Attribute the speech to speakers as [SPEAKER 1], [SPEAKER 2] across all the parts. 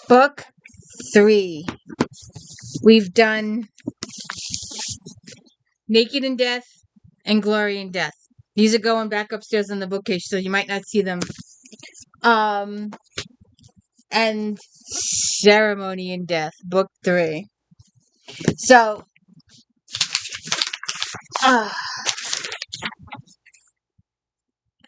[SPEAKER 1] Book 3. We've done Naked in Death and Glory in Death. These are going back upstairs on the bookcase, so you might not see them. And Ceremony in Death, Book 3. So,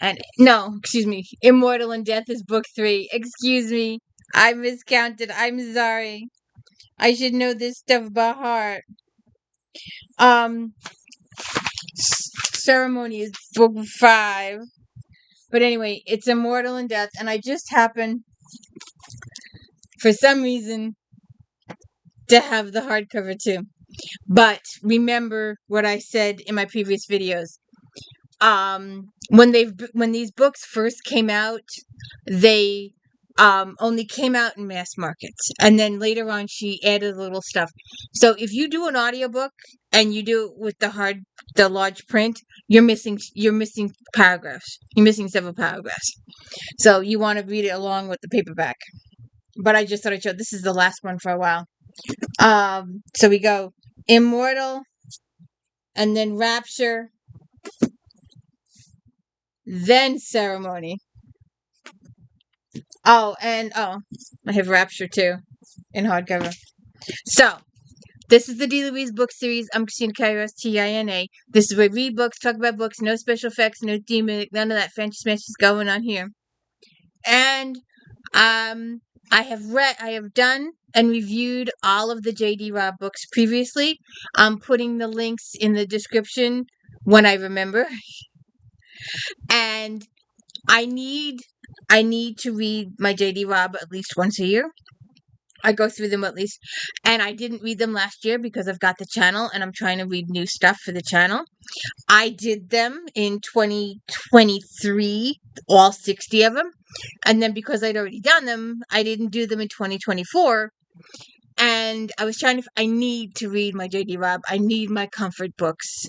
[SPEAKER 1] and no, excuse me, Immortal in Death is Book 3. Excuse me, I miscounted. I'm sorry. I should know this stuff by heart. Ceremony is Book 5. But anyway, it's Immortal in Death, and I just happen, for some reason, to have the hardcover too. But remember what I said in my previous videos. When these books first came out, they only came out in mass markets, and then later on she added a little stuff. So if you do an audiobook and you do it with the large print, you're missing paragraphs. You're missing several paragraphs. So you want to read it along with the paperback. But I just thought I'd show this is the last one for a while. So we go Immortal, and then Rapture, then Ceremony. I have Rapture too in hardcover. So this is the D. Louise book series. I'm Christina Kairos, This is where we read books, talk about books, no special effects, no demon, none of that fancy smash is going on here. And I have done and reviewed all of the J.D. Robb books previously. I'm putting the links in the description when I remember. And I need to read my J.D. Robb at least once a year. I go through them at least. And I didn't read them last year because I've got the channel and I'm trying to read new stuff for the channel. I did them in 2023, all 60 of them. And then because I'd already done them, I didn't do them in 2024. And I need to read my J.D. Robb. I need my comfort books.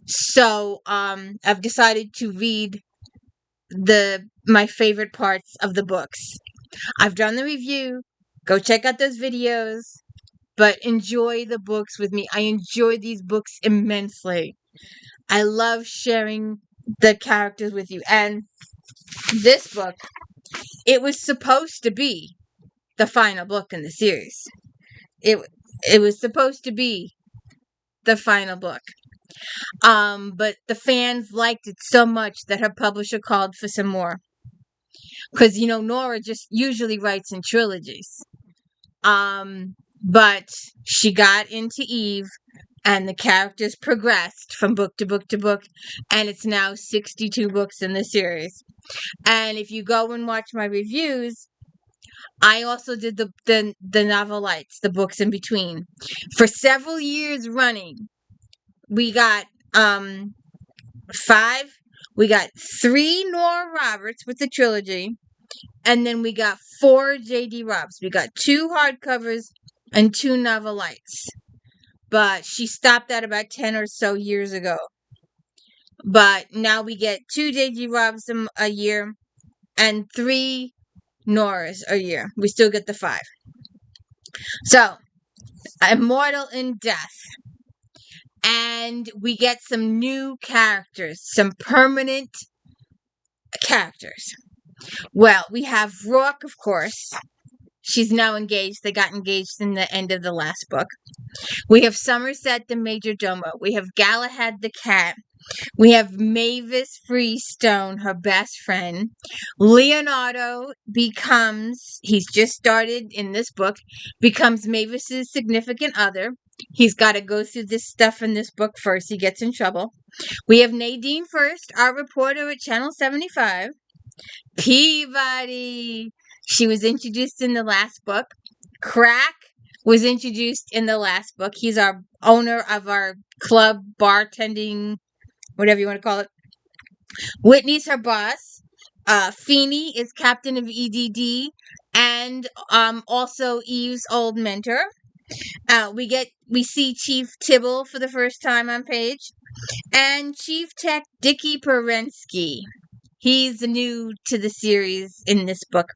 [SPEAKER 1] So, I've decided to read my favorite parts of the books. I've done the review. Go check out those videos. But enjoy the books with me. I enjoy these books immensely. I love sharing the characters with you. And this book, it was supposed to be the final book in the series. It was supposed to be the final book. But the fans liked it so much that her publisher called for some more. Because, NORA just usually writes in trilogies. But she got into Eve, and the characters progressed from book to book to book, and it's now 62 books in the series. And if you go and watch my reviews, I also did the novelites, the books in between. For several years running, we got 5. We got 3 Nora Roberts with the trilogy, and then we got 4 J.D. Robbs. We got 2 hardcovers and 2 novelites. But she stopped that about 10 or so years ago. But now we get 2 J.D. Robbs a year and 3 Noras a year. We still get the 5. So, Immortal in Death. And we get some new characters, some permanent characters. Well, we have ROARKE, of course. She's now engaged. They got engaged in the end of the last book. We have SUMMERSET, the Major Domo. We have Galahad, the cat. We have Mavis Freestone, her best friend. Leonardo he's just started in this book, becomes Mavis's significant other. He's got to go through this stuff in this book first. He gets in trouble. We have Nadine first, our reporter at Channel 75. Peabody. She was introduced in the last book. Crack was introduced in the last book. He's our owner of our club, bartending, whatever you want to call it. Whitney's her boss. FEENEY is captain of EDD and also Eve's old mentor. We see Chief TIBBLE for the first time on page, and Chief Tech DICKIE BERENSKI. He's new to the series in this book.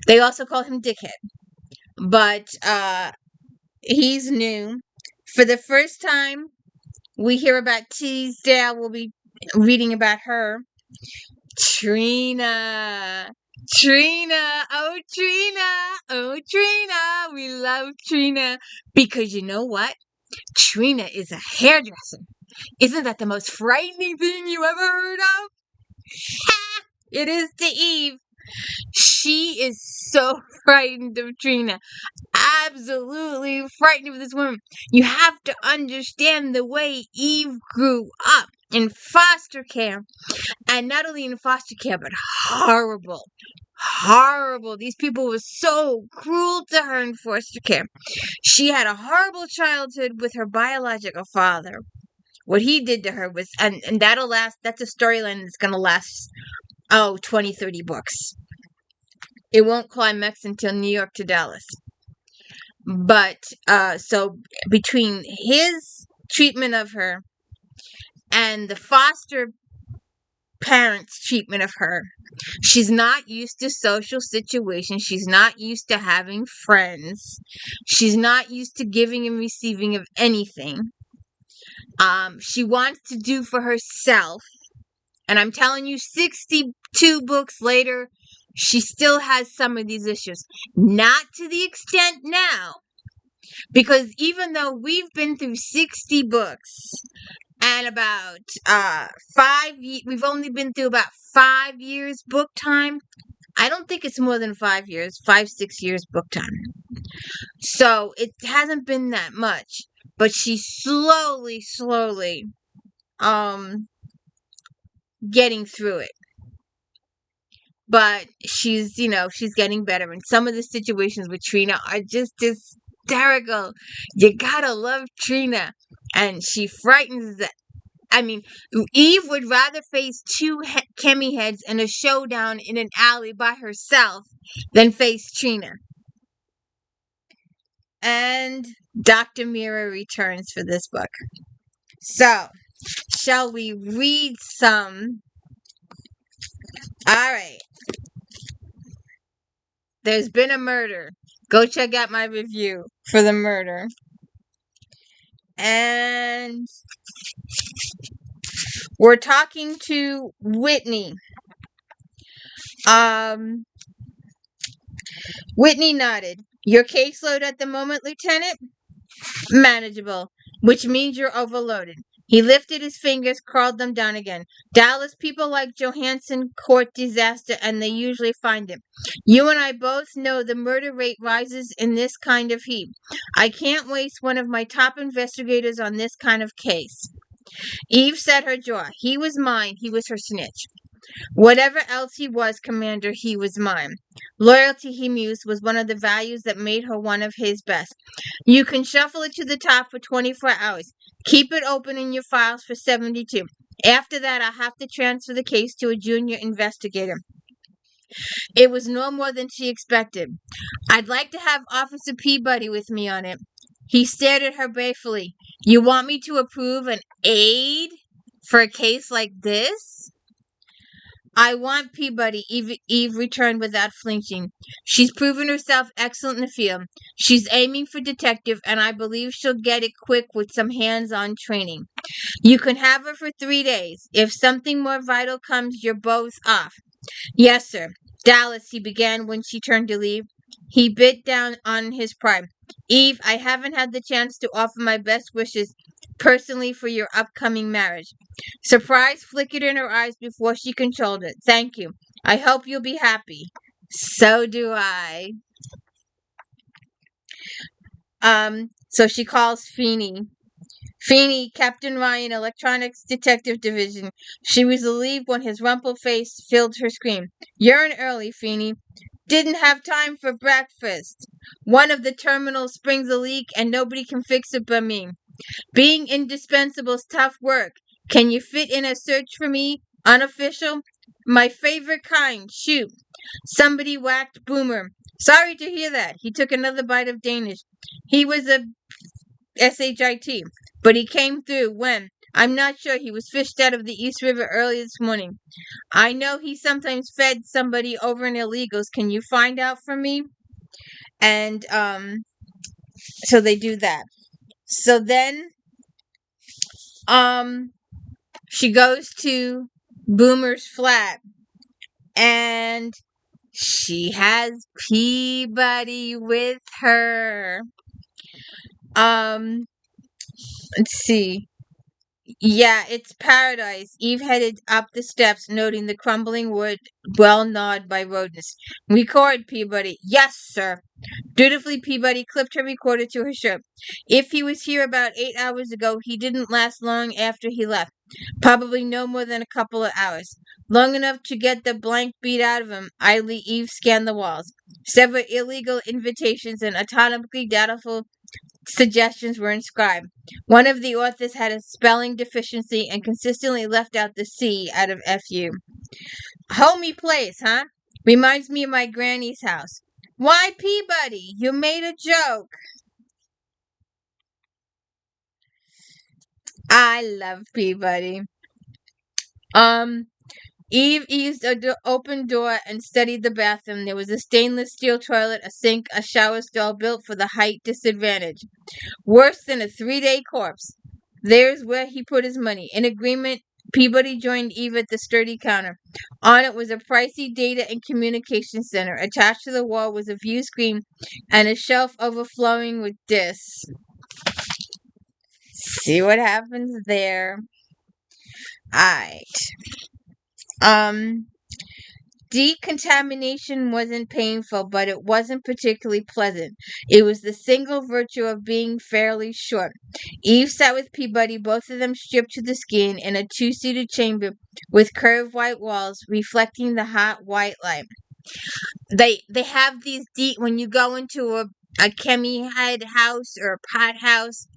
[SPEAKER 1] They also call him Dickhead. but he's new. For the first time, we hear about Teasdale. We'll be reading about her. Trina. Trina. Oh, Trina. Oh, Trina. We love Trina. Because you know what? Trina is a hairdresser. Isn't that the most frightening thing you ever heard of? It is to Eve. She is so frightened of Trina. Absolutely frightened of this woman. You have to understand the way Eve grew up in foster care. And not only in foster care, but horrible. Horrible. These people were so cruel to her in foster care. She had a horrible childhood with her biological father. What he did to her was, and that'll last, that's a storyline that's going to last, 20, 30 books. It won't climax until New York to Dallas. But, so between his treatment of her and the foster parents' treatment of her, she's not used to social situations. She's not used to having friends. She's not used to giving and receiving of anything. She wants to do for herself. And I'm telling you, 62 books later, she still has some of these issues. Not to the extent now. Because even though we've been through 60 books and about 5 years, we've only been through about 5 years book time. I don't think it's more than 5 years, 5-6 years book time. So it hasn't been that much. But she's slowly, getting through it. But she's getting better. And some of the situations with Trina are just hysterical. You gotta love Trina. And she frightens Eve would rather face two chemi heads in a showdown in an alley by herself than face Trina. And Dr. Mira returns for this book. So, shall we read some? All right. There's been a murder. Go check out my review for the murder. And we're talking to Whitney. Whitney nodded. Your caseload at the moment, Lieutenant? Manageable, which means you're overloaded. He lifted his fingers, curled them down again. Dallas people like Johansson court disaster, and they usually find it. You and I both know the murder rate rises in this kind of heat. I can't waste one of my top investigators on this kind of case. Eve set her jaw. He was mine. He was her snitch. Whatever else he was, Commander, he was mine. Loyalty, he mused, was one of the values that made her one of his best. You can shuffle it to the top for 24 hours. Keep it open in your files for 72. After that, I'll have to transfer the case to a junior investigator. It was no more than she expected. I'd like to have Officer Peabody with me on it. He stared at her balefully. You want me to approve an aide for a case like this? I want Peabody, Eve returned without flinching. She's proven herself excellent in the field. She's aiming for detective, and I believe she'll get it quick with some hands-on training. You can have her for 3 days. If something more vital comes, you're both off. Yes, sir. Dallas, he began when she turned to leave. He bit down on his pride. Eve, I haven't had the chance to offer my best wishes personally for your upcoming marriage. Surprise flickered in her eyes before she controlled it. Thank you. I hope you'll be happy. So do I. So she calls Feeney. Feeney, Captain Ryan, Electronics Detective Division. She was relieved when his rumpled face filled her scream. You're in early, Feeney. Didn't have time for breakfast. One of the terminals springs a leak and nobody can fix it but me. Being indispensable's tough work. Can you fit in a search for me? Unofficial? My favorite kind. Shoot. Somebody whacked Boomer. Sorry to hear that. He took another bite of Danish. He was a SHIT, but he came through when? I'm not sure. He was fished out of the East River early this morning. I know he sometimes fed somebody over in illegals. Can you find out for me? And so they do that. So then she goes to Boomer's flat, and she has Peabody with her. Let's see. Yeah, it's paradise. Eve headed up the steps, noting the crumbling wood well gnawed by rodents. Record, Peabody. Yes, sir. Dutifully, Peabody clipped her recorder to her shirt. If he was here about 8 hours ago, he didn't last long after he left. Probably no more than a couple of hours. Long enough to get the blank beat out of him. Idly, Eve scanned the walls. Several illegal invitations and atomically doubtful suggestions were inscribed. One of the authors had a spelling deficiency and consistently left out the C out of FU. Homey place, huh? Reminds me of my granny's house. Why, Peabody? You made a joke. I love Peabody. Eve eased a open door and studied the bathroom. There was a stainless steel toilet, a sink, a shower stall built for the height disadvantage. Worse than a 3-day corpse. There's where he put his money. In agreement, Peabody joined Eve at the sturdy counter. On it was a pricey data and communication center. Attached to the wall was a view screen and a shelf overflowing with discs. See what happens there. Alright. Decontamination wasn't painful, but it wasn't particularly pleasant. It was the single virtue of being fairly short. Eve sat with Peabody, both of them stripped to the skin, in a 2-seated chamber with curved white walls reflecting the hot white light. They have these when you go into a chemi head house or a pot house,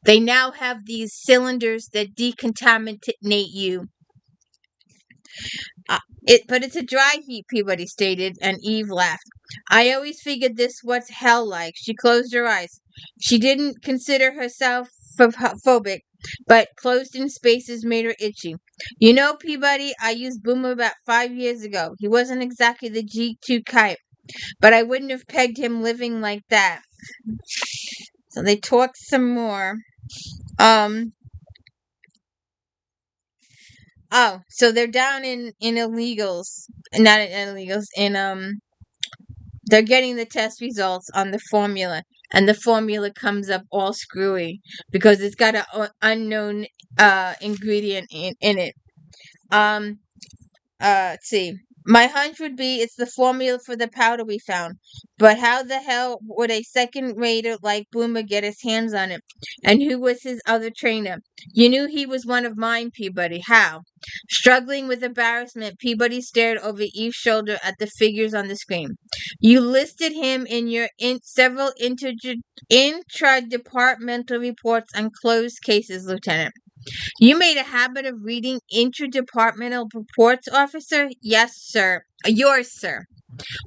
[SPEAKER 1] they now have these cylinders that decontaminate you. But it's a dry heat, Peabody stated, and Eve laughed. I always figured this was hell like. She closed her eyes. She didn't consider herself phobic, but closed-in spaces made her itchy. You know, Peabody, I used Boomer about 5 years ago. He wasn't exactly the G2 type, but I wouldn't have pegged him living like that. So they talked some more. Oh, so they're down in illegals, not in illegals, they're getting the test results on the formula, and the formula comes up all screwy because it's got an unknown ingredient in it. Let's see. My hunch would be it's the formula for the powder we found. But how the hell would a second rater like Boomer get his hands on it? And who was his other trainer? You knew he was one of mine, Peabody. How? Struggling with embarrassment, Peabody stared over Eve's shoulder at the figures on the screen. You listed him in your several intra-departmental reports on closed cases, Lieutenant. You made a habit of reading interdepartmental reports, officer? Yes, sir. Yours, sir.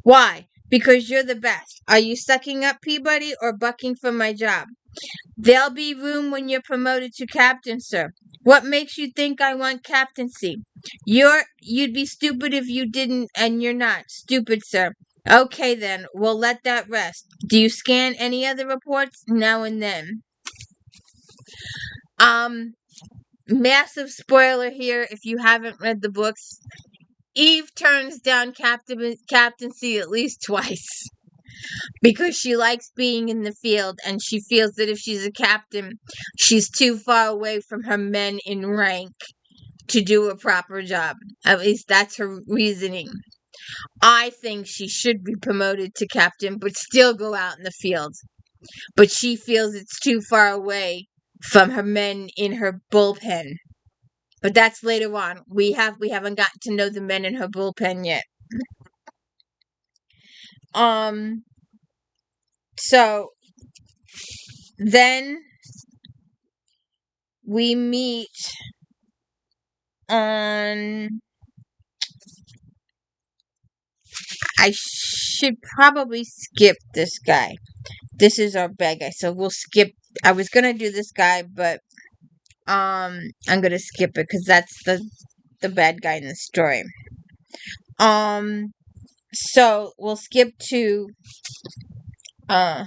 [SPEAKER 1] Why? Because you're the best. Are you sucking up, Peabody, or bucking for my job? There'll be room when you're promoted to captain, sir. What makes you think I want captaincy? You'd be stupid if you didn't, and you're not. Stupid, sir. Okay, then. We'll let that rest. Do you scan any other reports? Now and then. Massive spoiler here if you haven't read the books. Eve turns down captaincy at least twice because she likes being in the field, and she feels that if she's a captain, she's too far away from her men in rank to do a proper job. At least that's her reasoning. I think she should be promoted to captain, but still go out in the field. But she feels it's too far away from her men in her bullpen. But that's later on. We haven't gotten to know the men in her bullpen yet. So then we meet on. I should probably skip this guy. This is our bad guy, so we'll skip. I was gonna do this guy, but I'm gonna skip it because that's the bad guy in the story. So we'll skip to Uh,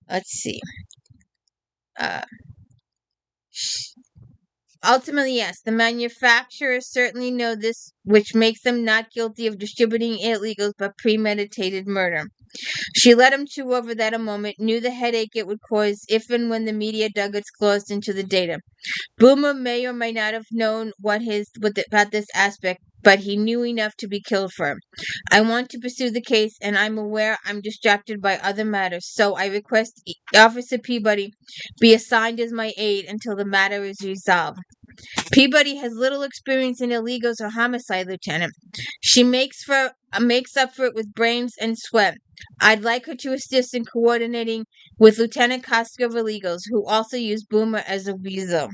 [SPEAKER 1] let's see. Uh, Ultimately, yes, the manufacturers certainly know this, which makes them not guilty of distributing illegals but premeditated murder. She let him chew over that a moment, knew the headache it would cause if and when the media dug its claws into the data. Boomer may or may not have known about this aspect, but he knew enough to be killed for him. I want to pursue the case, and I'm aware I'm distracted by other matters, so I request Officer Peabody be assigned as my aide until the matter is resolved. Peabody has little experience in illegals or homicide, Lieutenant. She makes up for it with brains and sweat. I'd like her to assist in coordinating with Lieutenant Koska of illegals, who also use Boomer as a weasel.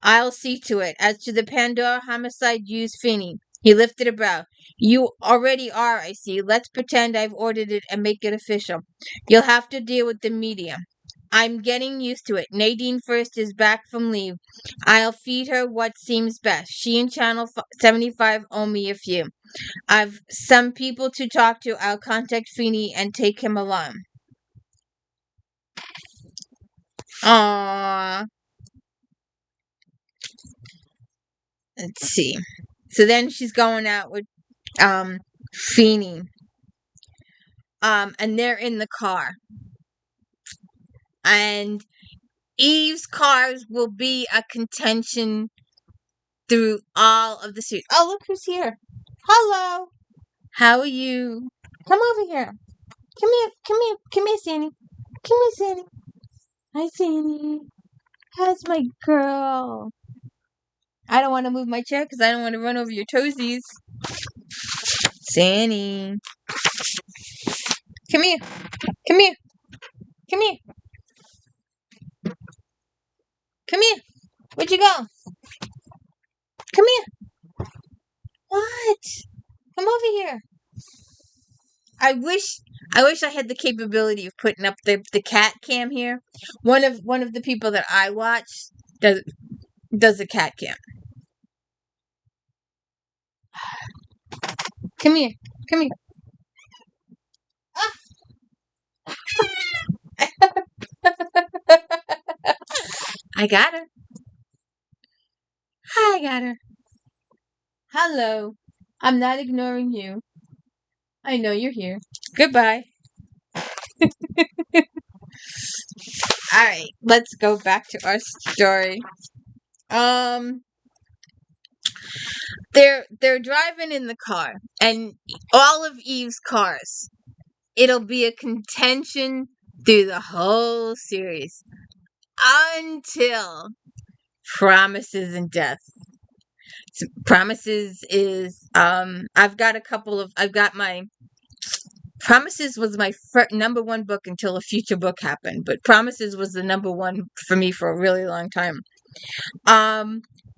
[SPEAKER 1] I'll see to it. As to the Pandora homicide, use Feeny. He lifted a brow. You already are, I see. Let's pretend I've ordered it and make it official. You'll have to deal with the media. I'm getting used to it. Nadine First is back from leave. I'll feed her what seems best. She and Channel 75 owe me a few. I've some people to talk to. I'll contact Feeny and take him along. Aww. Let's see. So then she's going out with Feeny. And they're in the car. And Eve's cars will be a contention through all of the series. Oh, look who's here. Hello. How are you? Come over here. Come here. Come here. Come here, Sandy. Come here, Sandy. Hi, Sandy. How's my girl? I don't want to move my chair because I don't want to run over your toesies. Sandy. Come here. Come here. Come here. Come here. Where'd you go? Come here. What? Come over here. I wish I had the capability of putting up the cat cam here. One of the people that I watch does a cat cam. Come here. Come here. Ah. I got her. I got her. Hello. I'm not ignoring you. I know you're here. Goodbye. Alright, let's go back to our story. They're driving in the car, and all of Eve's cars. It'll be a contention through the whole series until Promises and Death. So Promises is I've got my Promises was my number one book until a future book happened, but Promises was the number one for me for a really long time.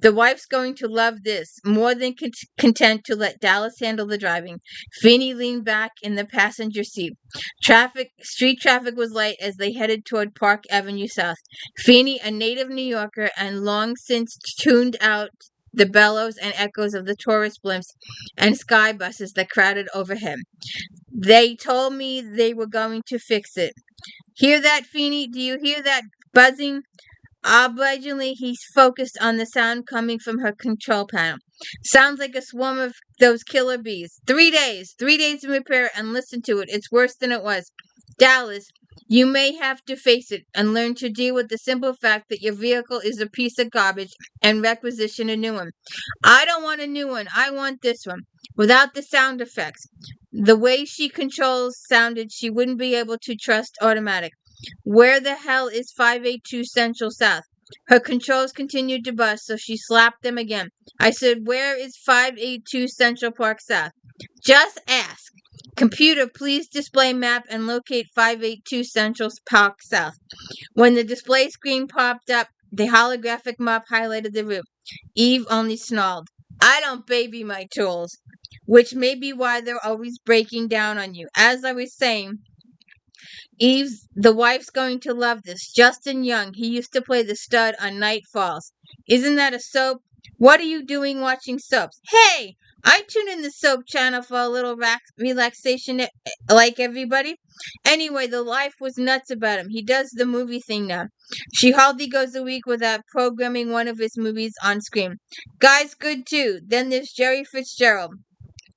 [SPEAKER 1] The wife's going to love this. More than content to let Dallas handle the driving. Feeny leaned back in the passenger seat. Street traffic was light as they headed toward Park Avenue South. Feeny, a native New Yorker and long since tuned out the bellows and echoes of the tourist blimps and sky buses that crowded overhead. They told me they were going to fix it. Hear that, Feeny? Do you hear that buzzing? Obligingly, he focused on the sound coming from her control panel. Sounds like a swarm of those killer bees. 3 days. 3 days in repair, and listen to it. It's worse than it was. Dallas, you may have to face it and learn to deal with the simple fact that your vehicle is a piece of garbage and requisition a new one. I don't want a new one. I want this one. Without the sound effects. The way she controls sounded she wouldn't be able to trust automatic. Where the hell is 582 Central South? Her controls continued to buzz, so she slapped them again. I said, where is 582 Central Park South? Just ask. Computer, please display map and locate 582 Central Park South. When the display screen popped up, the holographic map highlighted the route. Eve only snarled. I don't baby my tools. Which may be why they're always breaking down on you. As I was saying, the wife's going to love this. Justin Young, he used to play the stud on Night Falls. Isn't that a soap? What are you doing watching soaps? Hey, I tune in the soap channel for a little relaxation, like everybody. Anyway, the life was nuts about him. He does the movie thing now. She hardly goes a week without programming one of his movies on screen. Guy's good too. Then there's Jerry Fitzgerald.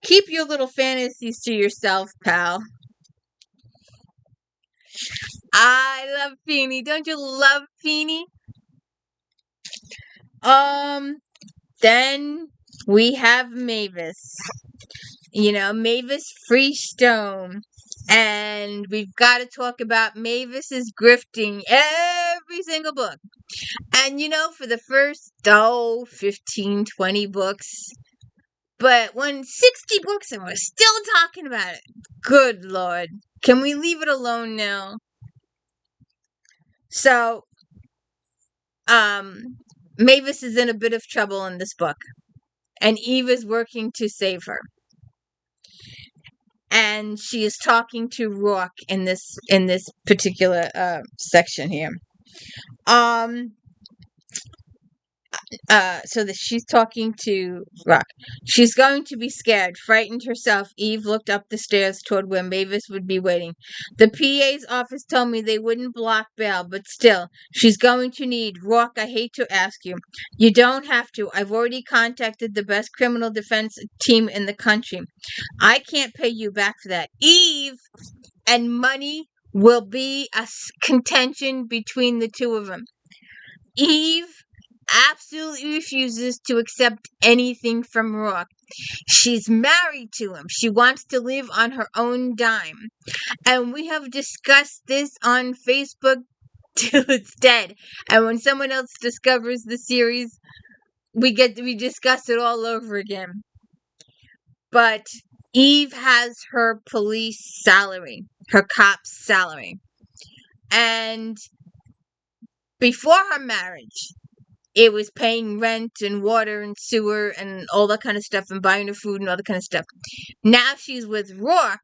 [SPEAKER 1] Keep your little fantasies to yourself, pal. I love Feeny. Don't you love Feeny? Then we have Mavis. Mavis Freestone. And we've got to talk about Mavis's grifting every single book. And for the first 15, 20 books. But when 60 books and we're still talking about it. Good Lord. Can we leave it alone now? So, Mavis is in a bit of trouble in this book. And Eve is working to save her. And she is talking to Rourke in this particular section here. So that she's talking to Rock. She's going to be scared, frightened herself. Eve looked up the stairs toward where Mavis would be waiting. The PA's office told me they wouldn't block bail, but still, she's going to need Rock. I hate to ask you. You don't have to. I've already contacted the best criminal defense team in the country. I can't pay you back for that. Eve and money will be a contention between the two of them. Eve absolutely refuses to accept anything from Rourke. She's married to him. She wants to live on her own dime. And we have discussed this on Facebook till it's dead. And when someone else discovers the series, we discuss it all over again. But Eve has her police salary, her cop's salary. And before her marriage, it was paying rent and water and sewer and all that kind of stuff and buying her food and all that kind of stuff. Now she's with Rourke,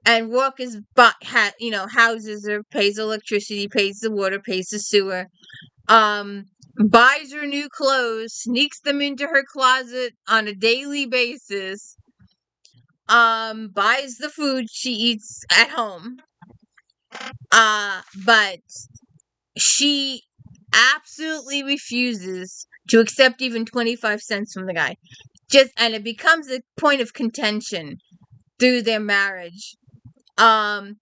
[SPEAKER 1] and Rourke houses her, pays electricity, pays the water, pays the sewer, buys her new clothes, sneaks them into her closet on a daily basis, buys the food she eats at home, but she absolutely refuses to accept even 25 cents from the guy. And it becomes a point of contention through their marriage. To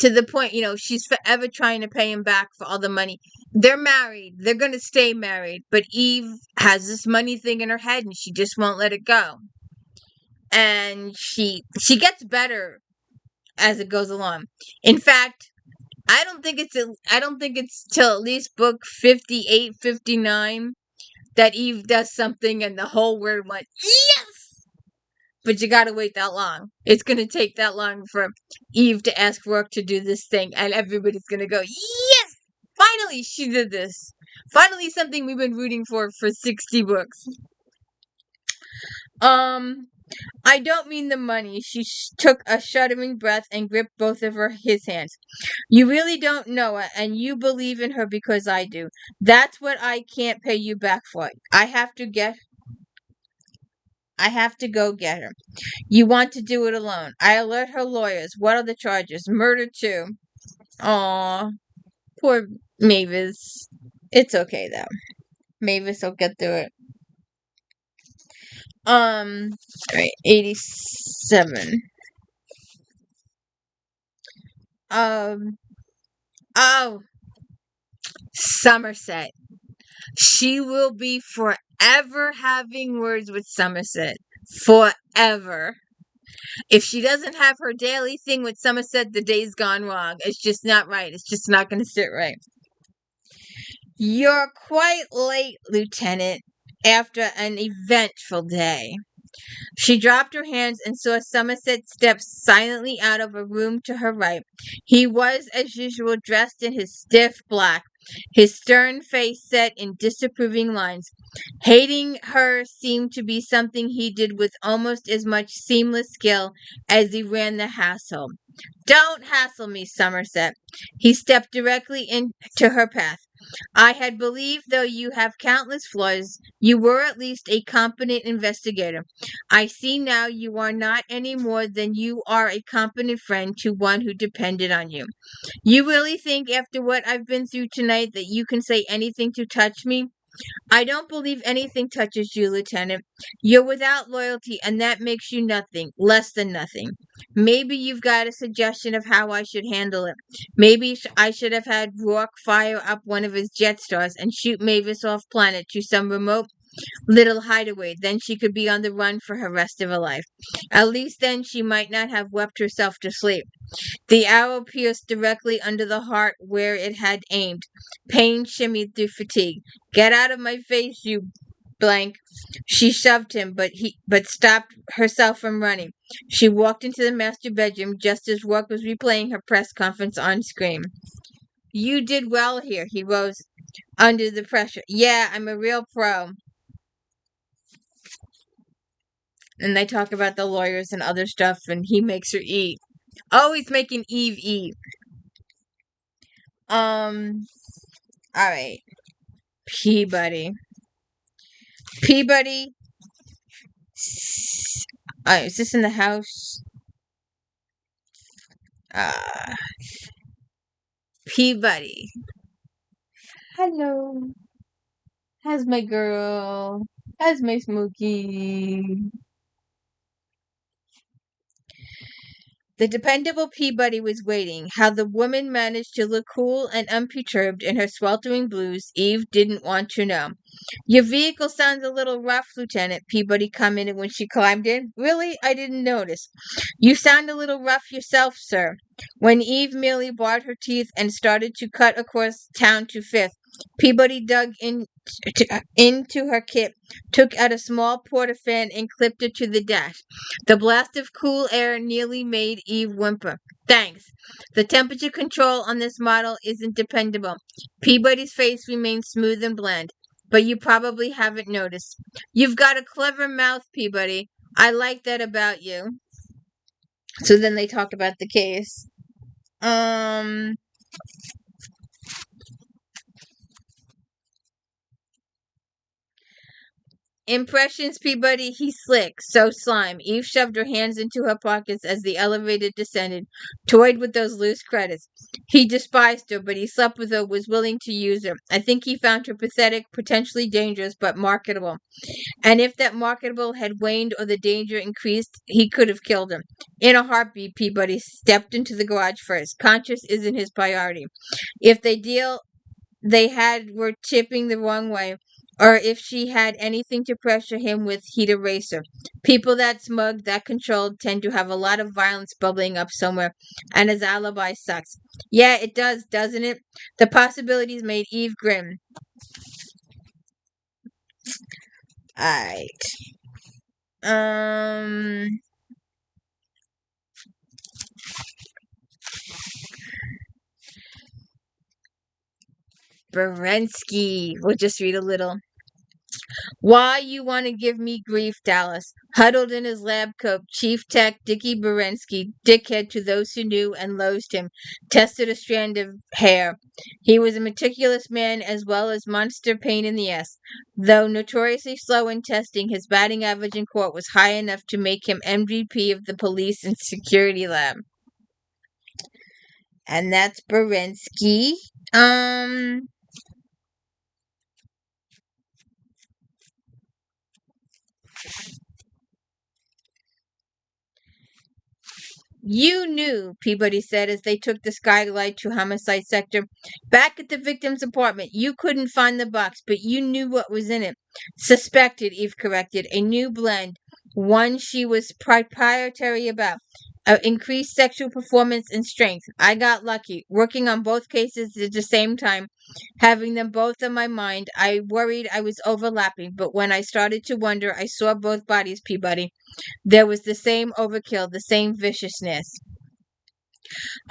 [SPEAKER 1] the point, she's forever trying to pay him back for all the money. They're married. They're going to stay married. But Eve has this money thing in her head and she just won't let it go. And she gets better as it goes along. In fact, I don't think it's till at least book 58, 59 that Eve does something and the whole world went, yes! But you gotta wait that long. It's gonna take that long for Eve to ask Rourke to do this thing, and everybody's gonna go, yes! Finally, she did this. Finally, something we've been rooting for 60 books. I don't mean the money. She took a shuddering breath and gripped both of his hands. You really don't know her, and you believe in her because I do. That's what I can't pay you back for. I have to go get her. You want to do it alone. I alert her lawyers. What are the charges? Murder too. Aw, poor Mavis. It's okay though. Mavis will get through it. Right, 87. Somerset. She will be forever having words with Somerset. Forever. If she doesn't have her daily thing with Somerset, the day's gone wrong. It's just not right. It's just not going to sit right. You're quite late, Lieutenant, after an eventful day. She dropped her hands and saw Somerset step silently out of a room to her right. He was, as usual, dressed in his stiff black, his stern face set in disapproving lines. Hating her seemed to be something he did with almost as much seamless skill as he ran the household. Don't hassle me, Somerset. He stepped directly into her path. I had believed, though you have countless flaws, you were at least a competent investigator. I see now you are not any more than you are a competent friend to one who depended on you. You really think, after what I've been through tonight, that you can say anything to touch me? I don't believe anything touches you, Lieutenant. You're without loyalty, and that makes you nothing, less than nothing. Maybe you've got a suggestion of how I should handle it. Maybe I should have had Rourke fire up one of his jet stars and shoot Mavis off planet to some remote little hideaway. Then she could be on the run for her rest of her life. At least then she might not have wept herself to sleep. The arrow pierced directly under the heart where it had aimed. Pain shimmied through fatigue. Get out of my face, you blank. She shoved him, but stopped herself from running. She walked into the master bedroom just as Rourke was replaying her press conference on screen. You did well here, he rose under the pressure. Yeah, I'm a real pro. And they talk about the lawyers and other stuff, and he makes her eat. Oh, he's making Eve eat. Alright. Peabody. Is this in the house? Peabody. Hello. How's my girl? How's my Smokey? The dependable Peabody was waiting. How the woman managed to look cool and unperturbed in her sweltering blues, Eve didn't want to know. Your vehicle sounds a little rough, Lieutenant, Peabody commented when she climbed in. Really? I didn't notice. You sound a little rough yourself, sir. When Eve merely bared her teeth and started to cut across town to Fifth, Peabody dug into her kit, took out a small porta fan, and clipped it to the dash. The blast of cool air nearly made Eve whimper. Thanks. The temperature control on this model isn't dependable. Peabody's face remained smooth and bland. But you probably haven't noticed. You've got a clever mouth, Peabody. I like that about you. So then they talk about the case. Impressions, Peabody, he's slick, so slime. Eve shoved her hands into her pockets as the elevator descended, toyed with those loose credits. He despised her, but he slept with her, was willing to use her. I think he found her pathetic, potentially dangerous, but marketable. And if that marketable had waned or the danger increased, he could have killed her. In a heartbeat, Peabody stepped into the garage first. Conscience isn't his priority. If the deal they had were tipping the wrong way, or if she had anything to pressure him with, he'd erase her. People that smug, that controlled, tend to have a lot of violence bubbling up somewhere, and his alibi sucks. Yeah, it does, doesn't it? The possibilities made Eve grin. Alright. Berensky. We'll just read a little. Why you want to give me grief, Dallas? Huddled in his lab coat, Chief Tech Dickie Berensky, dickhead to those who knew and loathed him, tested a strand of hair. He was a meticulous man as well as monster pain in the ass. Though notoriously slow in testing, his batting average in court was high enough to make him MVP of the police and security lab. And that's Berensky. You knew, Peabody said as they took the skylight to homicide sector. Back at the victim's apartment, you couldn't find the box, but you knew what was in it. Suspected, Eve corrected. A new blend. One she was proprietary about. Increased sexual performance and strength. I got lucky. Working on both cases at the same time, having them both on my mind, I worried I was overlapping, but when I started to wonder, I saw both bodies, Peabody. There was the same overkill, the same viciousness.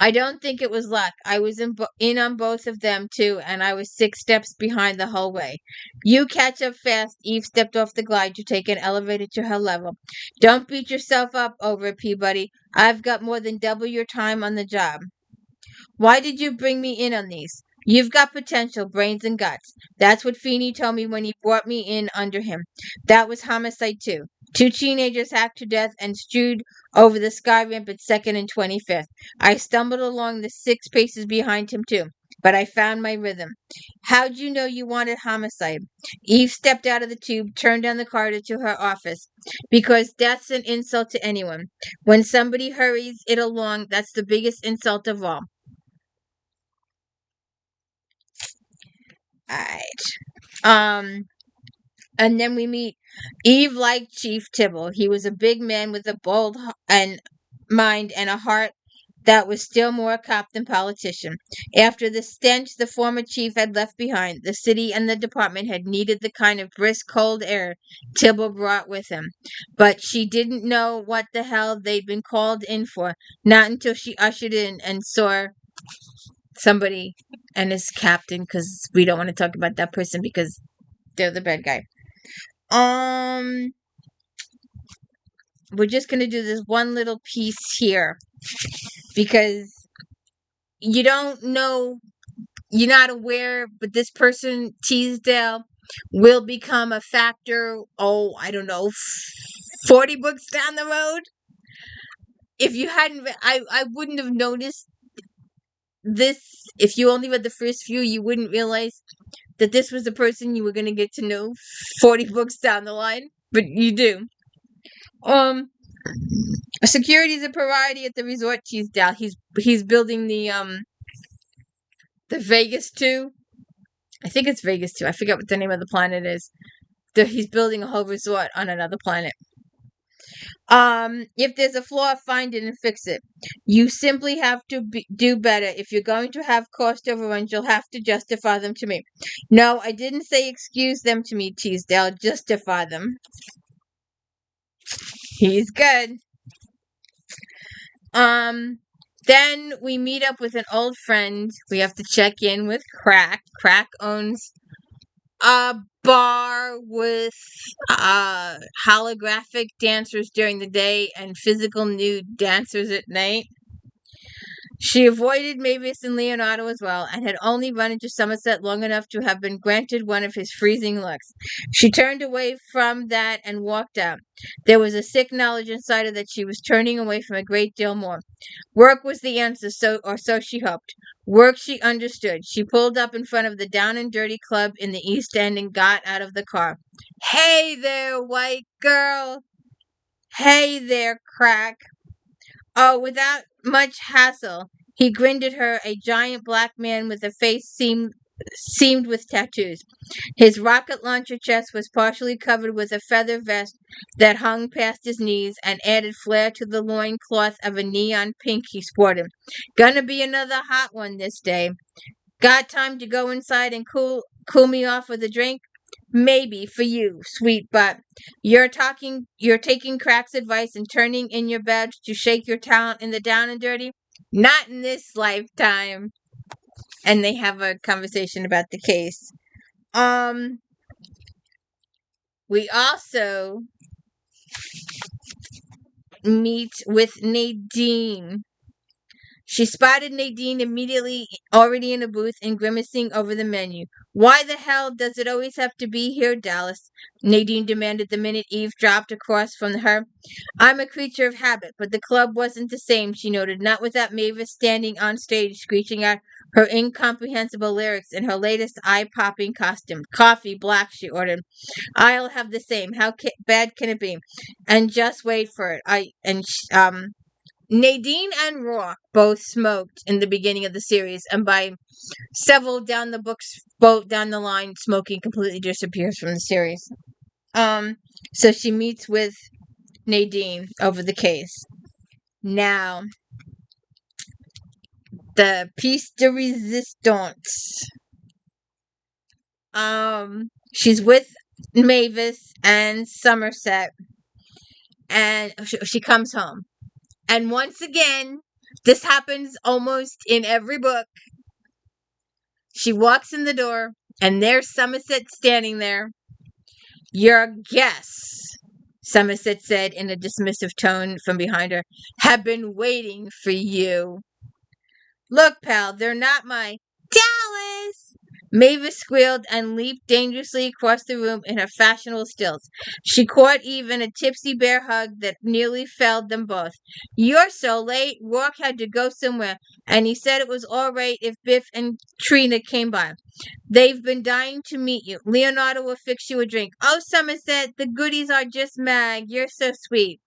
[SPEAKER 1] I don't think it was luck. I was in on both of them, too, and I was 6 steps behind the whole way. You catch up fast. Eve stepped off the glide to take an elevator to her level. Don't beat yourself up over it, Peabody. I've got more than double your time on the job. Why did you bring me in on these? You've got potential, brains and guts. That's what Feeney told me when he brought me in under him. That was homicide too. 2 teenagers hacked to death and strewed over the sky ramp at 2nd and 25th. I stumbled along the 6 paces behind him too, but I found my rhythm. How'd you know you wanted homicide? Eve stepped out of the tube, turned down the corridor to her office. Because that's an insult to anyone. When somebody hurries it along, that's the biggest insult of all. Alright. And then we meet Eve liked Chief TIBBLE. He was a big man with a bold mind and a heart that was still more cop than politician. After the stench the former chief had left behind, the city and the department had needed the kind of brisk, cold air TIBBLE brought with him. But she didn't know what the hell they'd been called in for, not until she ushered in and saw somebody and his captain, because we don't want to talk about that person because they're the bad guy. We're just gonna do this one little piece here because you don't know, you're not aware, but this person, Teasdale, will become a factor, I don't know, 40 books down the road. If you hadn't I wouldn't have noticed this. If you only read the first few, you wouldn't realize that this was the person you were going to get to know 40 books down the line, but you do. Security is a priority at the resort, Teasdale. He's building the Vegas 2. I think it's Vegas 2. I forget what the name of the planet is. He's building a whole resort on another planet. If there's a flaw, find it and fix it. You simply have to do better. If you're going to have cost overruns, you'll have to justify them to me. No, I didn't say excuse them to me, Teasdale. Justify them. He's good. Then we meet up with an old friend. We have to check in with Crack. Crack owns a bar with holographic dancers during the day and physical nude dancers at night. She avoided Mavis and Leonardo as well, and had only run into Somerset long enough to have been granted one of his freezing looks. She turned away from that and walked out. There was a sick knowledge inside her that she was turning away from a great deal more. Work was the answer, so she hoped. Work she understood. She pulled up in front of the Down and Dirty Club in the East End and got out of the car. Hey there, white girl. Hey there, Crack. Oh, without much hassle, he grinned at her, a giant black man with a face seamed with tattoos. His rocket launcher chest was partially covered with a feather vest that hung past his knees and added flair to the loincloth of a neon pink he sported. Gonna be another hot one this day. Got time to go inside and cool me off with a drink? Maybe for you, sweet butt. You're taking Crack's advice and turning in your badge to shake your talent in the Down and Dirty? Not in this lifetime. And they have a conversation about the case. We also meet with Nadine. She spotted Nadine immediately, already in a booth and grimacing over the menu. Why the hell does it always have to be here, Dallas? Nadine demanded the minute Eve dropped across from her. I'm a creature of habit, but the club wasn't the same, she noted, not without Mavis standing on stage screeching out her incomprehensible lyrics in her latest eye-popping costume. Coffee, black, she ordered. I'll have the same. How bad can it be? And just wait for it. Nadine and Roarke both smoked in the beginning of the series, and by several down the line, smoking completely disappears from the series. So she meets with Nadine over the case. Now, the piece de resistance. She's with Mavis and Somerset, and she comes home. And once again, this happens almost in every book. She walks in the door, and there's Somerset standing there. Your guests, Somerset said in a dismissive tone from behind her, have been waiting for you. Look, pal, they're not my Dallas! Mavis squealed and leaped dangerously across the room in her fashionable stilts. She caught Eve in a tipsy bear hug that nearly felled them both. You're so late. Rourke had to go somewhere, and he said it was all right if Biff and Trina came by. They've been dying to meet you. Leonardo will fix you a drink. Oh, Somerset, the goodies are just mad. You're so sweet.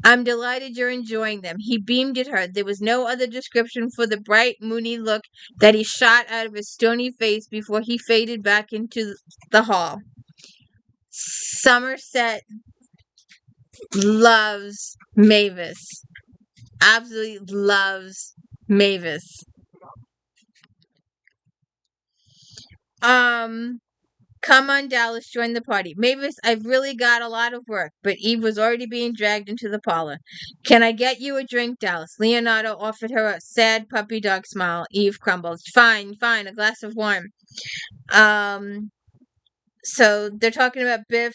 [SPEAKER 1] I'm delighted you're enjoying them. He beamed at her. There was no other description for the bright, moody look that he shot out of his stony face before he faded back into the hall. Somerset loves Mavis. Absolutely loves Mavis. Come on, Dallas, join the party. Mavis, I've really got a lot of work, but Eve was already being dragged into the parlor. Can I get you a drink, Dallas? Leonardo offered her a sad puppy dog smile. Eve crumbled. Fine, a glass of wine. So they're talking about Biff,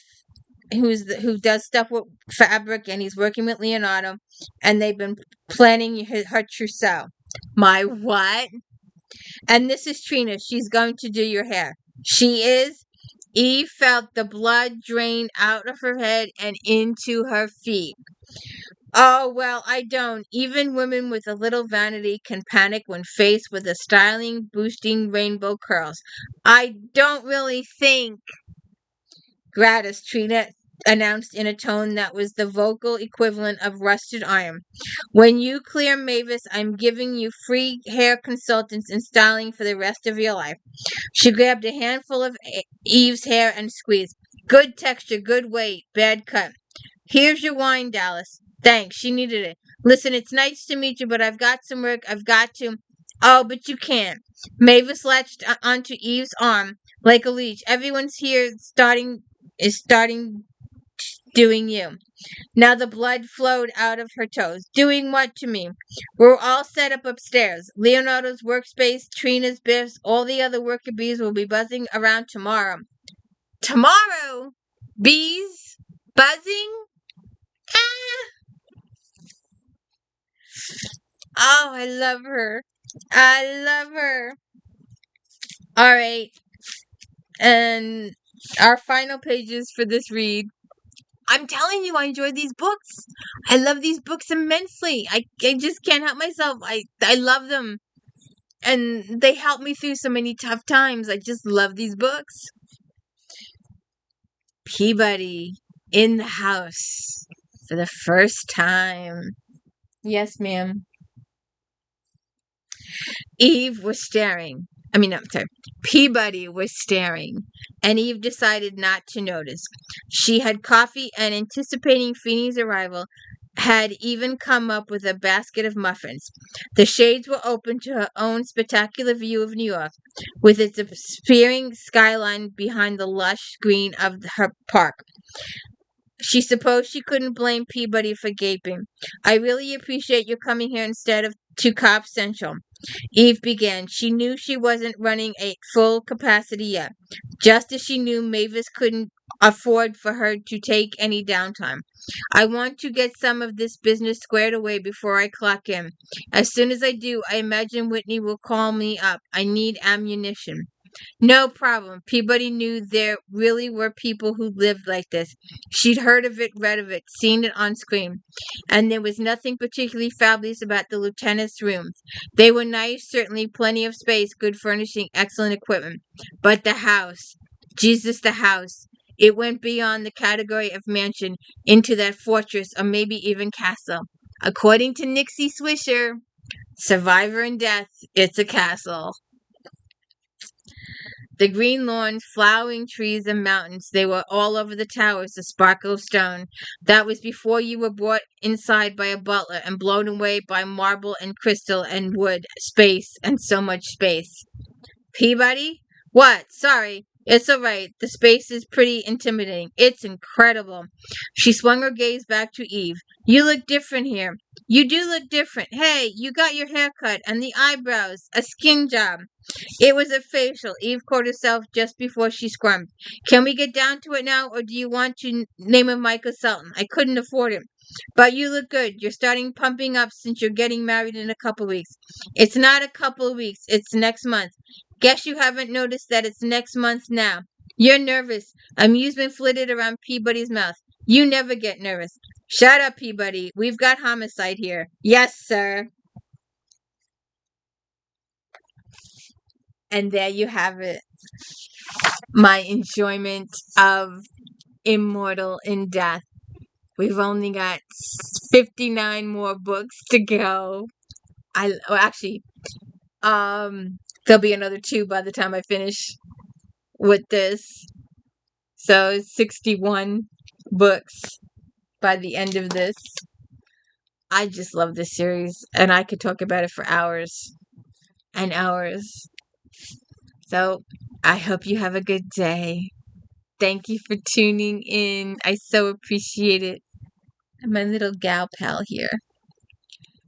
[SPEAKER 1] who does stuff with fabric, and he's working with Leonardo, and they've been planning her trousseau. My what? And this is Trina. She's going to do your hair. She is. Eve felt the blood drain out of her head and into her feet. Oh, well, I don't. Even women with a little vanity can panic when faced with the styling, boosting rainbow curls. I don't really think. Gratis, Trina announced in a tone that was the vocal equivalent of rusted iron. When you clear Mavis, I'm giving you free hair consultants and styling for the rest of your life. She grabbed a handful of Eve's hair and squeezed. Good texture, good weight, bad cut. Here's your wine, Dallas. Thanks, she needed it. Listen, it's nice to meet you, but I've got some work. I've got to. Oh, but you can't. Mavis latched onto Eve's arm like a leech. Everyone's here starting doing you. Now the blood flowed out of her toes. Doing what to me? We're all set up upstairs. Leonardo's workspace, Trina's, Biff's, all the other worker bees will be buzzing around tomorrow. Tomorrow? Bees? Buzzing? Ah! Oh, I love her. All right. And our final pages for this read. I'm telling you, I enjoy these books. I love these books immensely. I just can't help myself. I love them. And they help me through so many tough times. I just love these books. Peabody in the house for the first time. Yes, ma'am. Eve was staring. Peabody was staring, and Eve decided not to notice. She had coffee and, anticipating Feeney's arrival, had even come up with a basket of muffins. The shades were open to her own spectacular view of New York, with its spearing skyline behind the lush green of her park. She supposed she couldn't blame Peabody for gaping. I really appreciate you coming here instead of to Cop Central. Eve began. She knew she wasn't running at full capacity yet, just as she knew Mavis couldn't afford for her to take any downtime. I want to get some of this business squared away before I clock in. As soon as I do, I imagine Whitney will call me up. I need ammunition. No problem. Peabody knew there really were people who lived like this. She'd heard of it, read of it, seen it on screen. And there was nothing particularly fabulous about the lieutenant's rooms. They were nice, certainly plenty of space, good furnishing, excellent equipment. But the house. Jesus, the house. It went beyond the category of mansion into that fortress or maybe even castle. According to Nixie Swisher, Survivor in Death, it's a castle. The green lawn, flowering trees, and mountains, they were all over the towers, the sparkle of stone. That was before you were brought inside by a butler and blown away by marble and crystal and wood, space, and so much space. Peabody? What? Sorry. It's all right. The space is pretty intimidating. It's incredible. She swung her gaze back to Eve. You look different here. You do look different. Hey, you got your hair cut and the eyebrows. A skin job. It was a facial. Eve caught herself just before she squirmed. Can we get down to it now, or do you want to name a my consultant? I couldn't afford it. But you look good. You're starting pumping up since you're getting married in a couple weeks. It's not a couple weeks, it's next month. Guess you haven't noticed that it's next month now. You're nervous. Amusement flitted around Peabody's mouth. You never get nervous. Shut up, Peabody. We've got homicide here. Yes, sir. And there you have it. My enjoyment of Immortal in Death. We've only got 59 more books to go. There'll be another 2 by the time I finish with this. So 61 books by the end of this. I just love this series, and I could talk about it for hours and hours. So I hope you have a good day. Thank you for tuning in. I so appreciate it. My little gal pal here.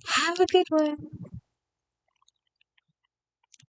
[SPEAKER 1] Have a good one.